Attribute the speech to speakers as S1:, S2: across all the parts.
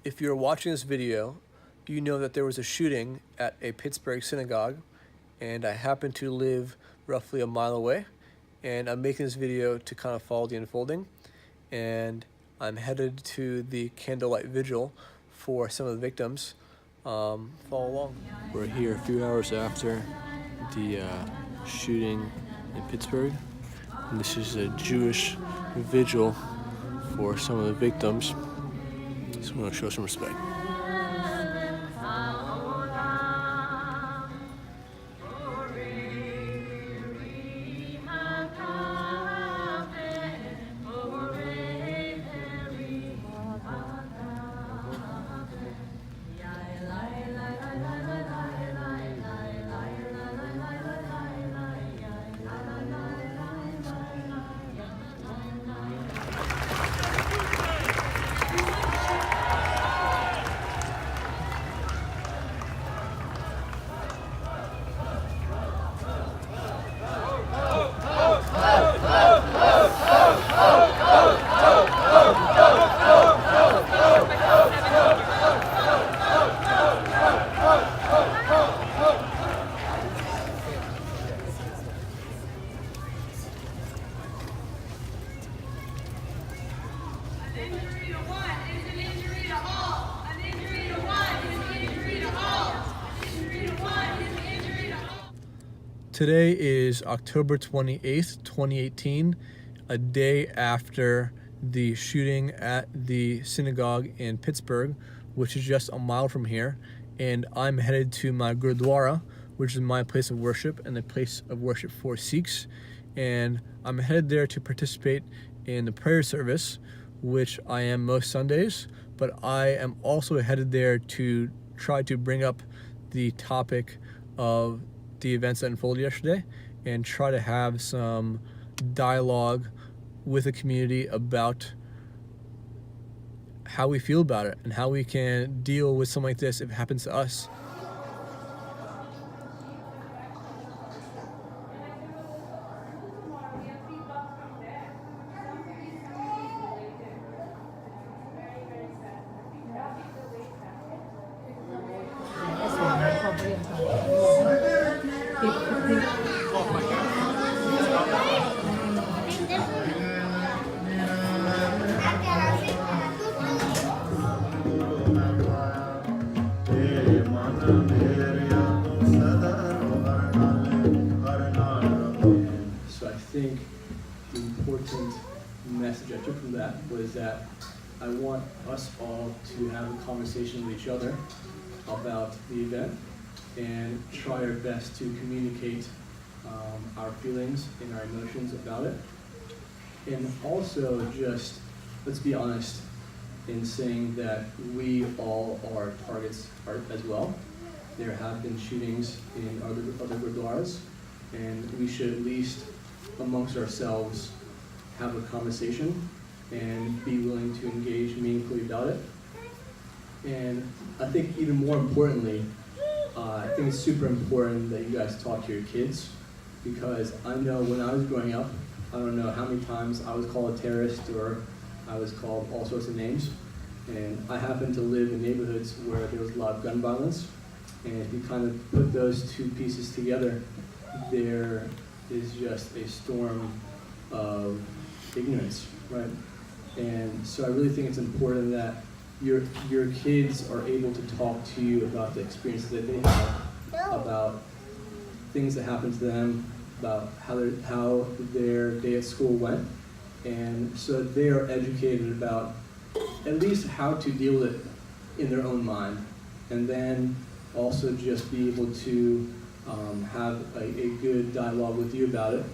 S1: If you're watching this video, you know that there was a shooting at a Pittsburgh Synagogue, and I happen to live roughly a mile away, and I'm making this video to kind of follow the unfolding, and I'm headed to the candlelight vigil for some of the victims. Follow along. We're here a few hours after the shooting in Pittsburgh, and this is a Jewish vigil for some of the victims. So I'm going to show some respect. Today is October 28th, 2018, a day after the shooting at the synagogue in Pittsburgh, which is just a mile from here, and I'm headed to my Gurdwara, which is my place of worship and the place of worship for Sikhs, and I'm headed there to participate in the prayer service, which I am most Sundays, but I am also headed there to try to bring up the topic of the events that unfolded yesterday and try to have some dialogue with the community about how we feel about it and how we can deal with something like this if it happens to us. So I think the important message I took from that was that I want us all to have a conversation with each other about the event and try our best to communicate our feelings and our emotions about it. And also just, let's be honest in saying that we all are targets as well. There have been shootings in other gurdwaras, and we should at least amongst ourselves have a conversation and be willing to engage meaningfully about it. And I think even more importantly, I think it's super important that you guys talk to your kids, because I know when I was growing up, I don't know how many times I was called a terrorist or I was called all sorts of names. And I happen to live in neighborhoods where there was a lot of gun violence. And if you kind of put those two pieces together, there is just a storm of ignorance, right? And so I really think it's important that your kids are able to talk to you about the experiences that they have, about things that happened to them, about how their day at school went, and so they are educated about at least how to deal with it in their own mind, and then also just be able to have a good dialogue with you about it.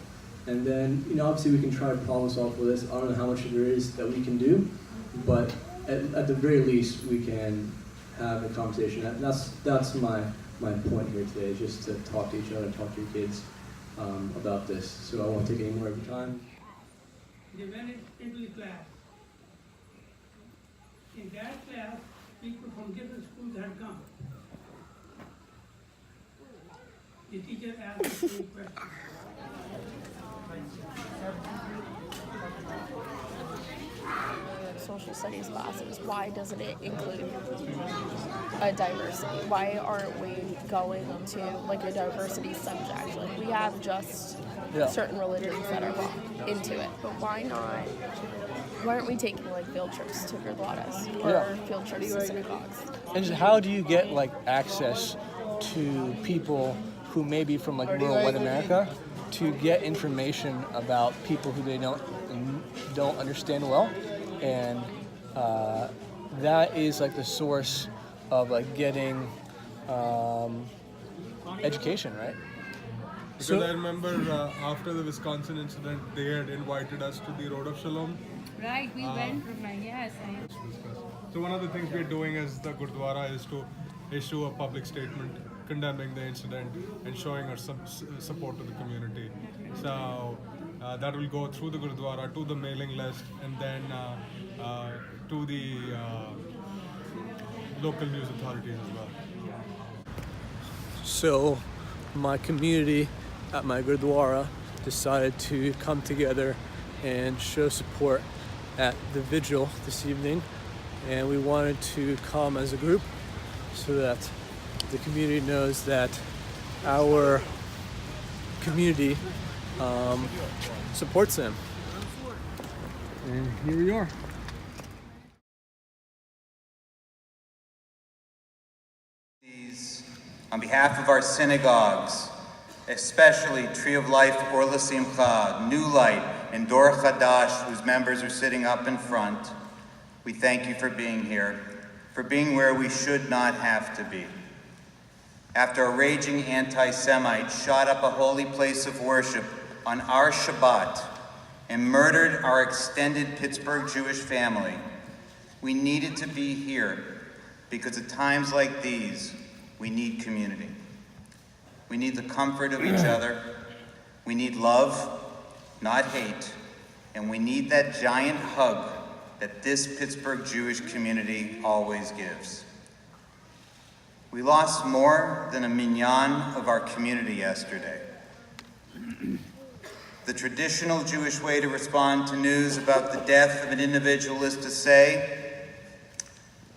S1: And then, obviously we can try to problem solve for this. I don't know how much there is that we can do, but at the very least we can have a conversation. That's my point here today, just to talk to each other and talk to your kids about this. So I won't take any more of your time.
S2: They went into the class. In that class, people from different schools had come. The teacher asked the same question.
S3: social social studies classes, why doesn't it include a diversity? Why aren't we going to like a diversity subject? Like we have just certain religions that are brought into it, but why not? Why aren't we taking like field trips to gurdwaras or field trips to synagogues?
S4: And just how do you get like access to people who may be from like rural white America to get information about people who they don't understand well, and that is like the source of like getting education, right?
S5: Because I remember after the Wisconsin incident, they had invited us to the Road of Shalom.
S6: Right, we went, yes.
S5: So one of the things we're doing as the Gurdwara is to issue a public statement condemning the incident and showing our support to the community. So that will go through the Gurdwara to the mailing list and then to the local news authorities as well.
S4: So my community at my Gurdwara decided to come together and show support at the vigil this evening, and we wanted to come as a group so that the community knows that our community supports them. And here we are.
S7: On behalf of our synagogues, especially Tree of Life, Or L'Simcha, New Light, and Dor Chadash, whose members are sitting up in front, we thank you for being here, for being where we should not have to be. After a raging anti-Semite shot up a holy place of worship on our Shabbat and murdered our extended Pittsburgh Jewish family, we needed to be here because at times like these, we need community. We need the comfort of each other. We need love, not hate. And we need that giant hug that this Pittsburgh Jewish community always gives. We lost more than a minyan of our community yesterday. The traditional Jewish way to respond to news about the death of an individual is to say,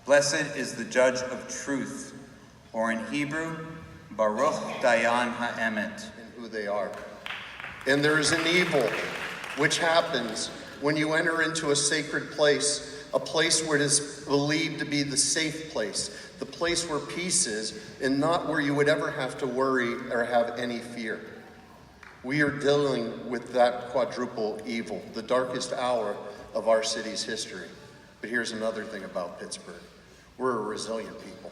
S7: "Blessed is the judge of truth," or in Hebrew, Baruch Dayan Ha'emet.
S8: And who they are. And there is an evil which happens when you enter into a sacred place, a place where it is believed to be the safe place, the place where peace is, and not where you would ever have to worry or have any fear. We are dealing with that quadruple evil, the darkest hour of our city's history. But here's another thing about Pittsburgh. We're a resilient people.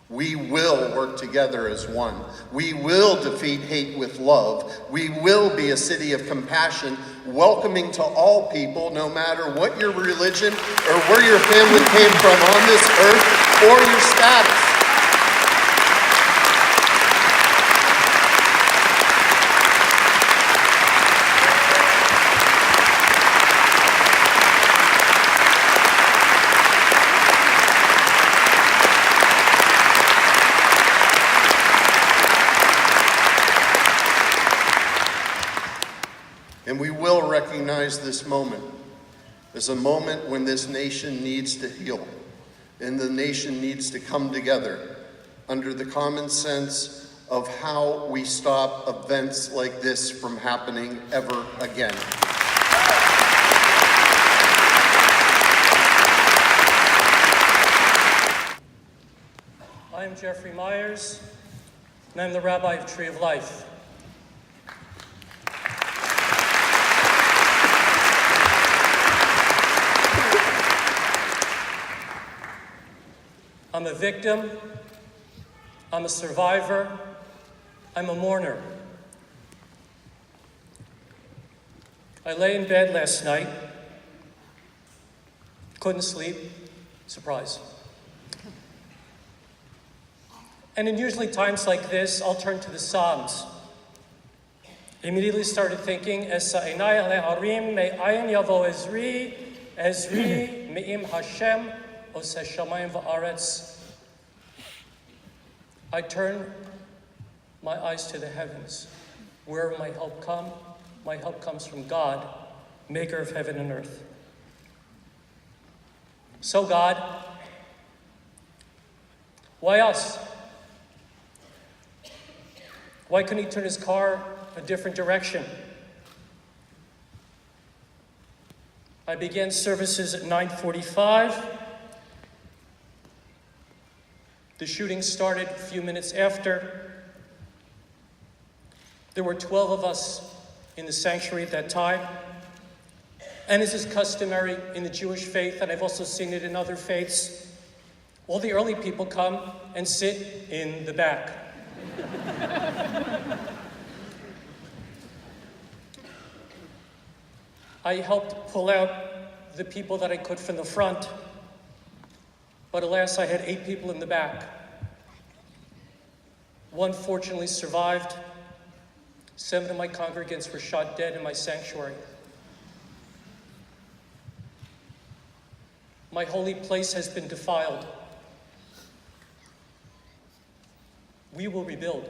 S8: We will work together as one. We will defeat hate with love. We will be a city of compassion, welcoming to all people, no matter what your religion or where your family came from on this earth or your status. And we will recognize this moment as a moment when this nation needs to heal and the nation needs to come together under the common sense of how we stop events like this from happening ever again.
S9: I'm Jeffrey Myers, and I'm the Rabbi of Tree of Life. I'm a victim, I'm a survivor, I'm a mourner. I lay in bed last night, couldn't sleep, surprise. And in usually times like this, I'll turn to the Psalms. Immediately started thinking, Esa einai leharim me'ayin yavo Ezri, Ezri me'im Hashem, Oseh shamayim va'aretz. I turn my eyes to the heavens. Where will my help come? My help comes from God, maker of heaven and earth. So God, why us? Why couldn't he turn his car a different direction? I began services at 9:45. The shooting started a few minutes after. There were 12 of us in the sanctuary at that time. And as is customary in the Jewish faith, and I've also seen it in other faiths, all the early people come and sit in the back. I helped pull out the people that I could from the front, but alas, I had 8 people in the back. One fortunately survived. 7 of my congregants were shot dead in my sanctuary. My holy place has been defiled. We will rebuild.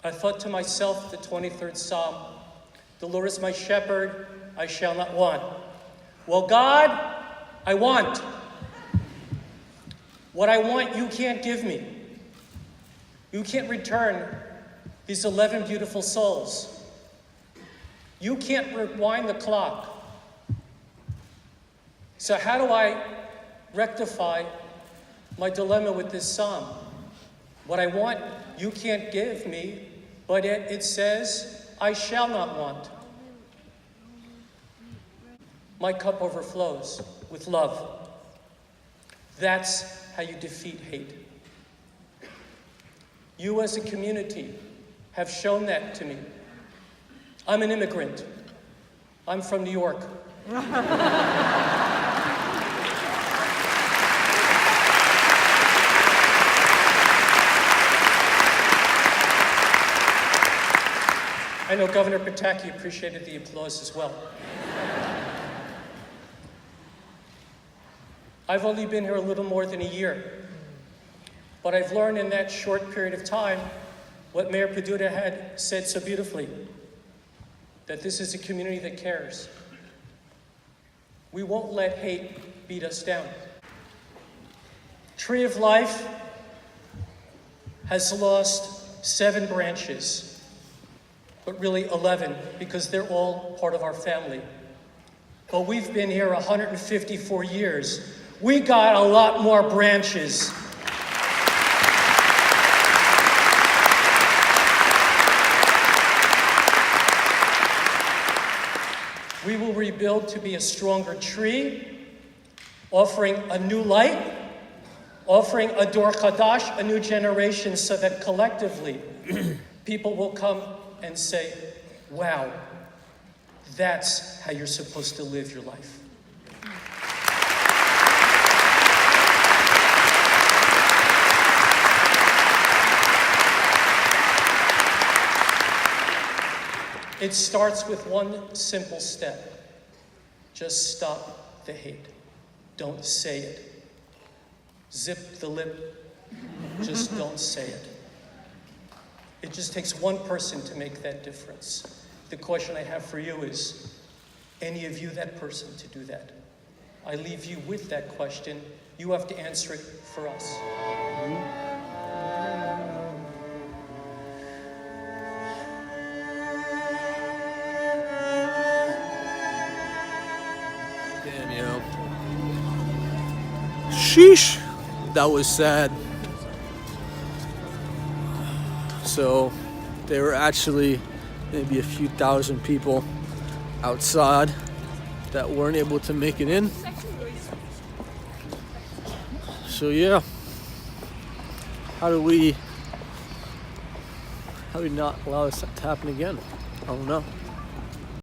S9: I thought to myself, the 23rd Psalm, the Lord is my shepherd, I shall not want. Well, God, I want. What I want, you can't give me. You can't return these 11 beautiful souls. You can't rewind the clock. So how do I rectify my dilemma with this psalm? What I want, you can't give me, but it says, I shall not want. My cup overflows with love. That's how you defeat hate. You as a community have shown that to me. I'm an immigrant. I'm from New York. I know Governor Pataki appreciated the applause as well. I've only been here a little more than a year, but I've learned in that short period of time what Mayor Peduta had said so beautifully, that this is a community that cares. We won't let hate beat us down. Tree of Life has lost 7 branches, but really 11, because they're all part of our family. But we've been here 154 years. We got a lot more branches. We will rebuild to be a stronger tree, offering a new light, offering a Dor Chadash, a new generation, so that collectively people will come and say, wow, that's how you're supposed to live your life. It starts with one simple step. Just stop the hate. Don't say it. Zip the lip. Just don't say it. It just takes one person to make that difference. The question I have for you is, any of you that person to do that? I leave you with that question. You have to answer it for us.
S4: Damn, yo. Sheesh. That was sad. So there were actually maybe a few thousand people outside that weren't able to make it in. So yeah, how do we not allow this to happen again? I don't know.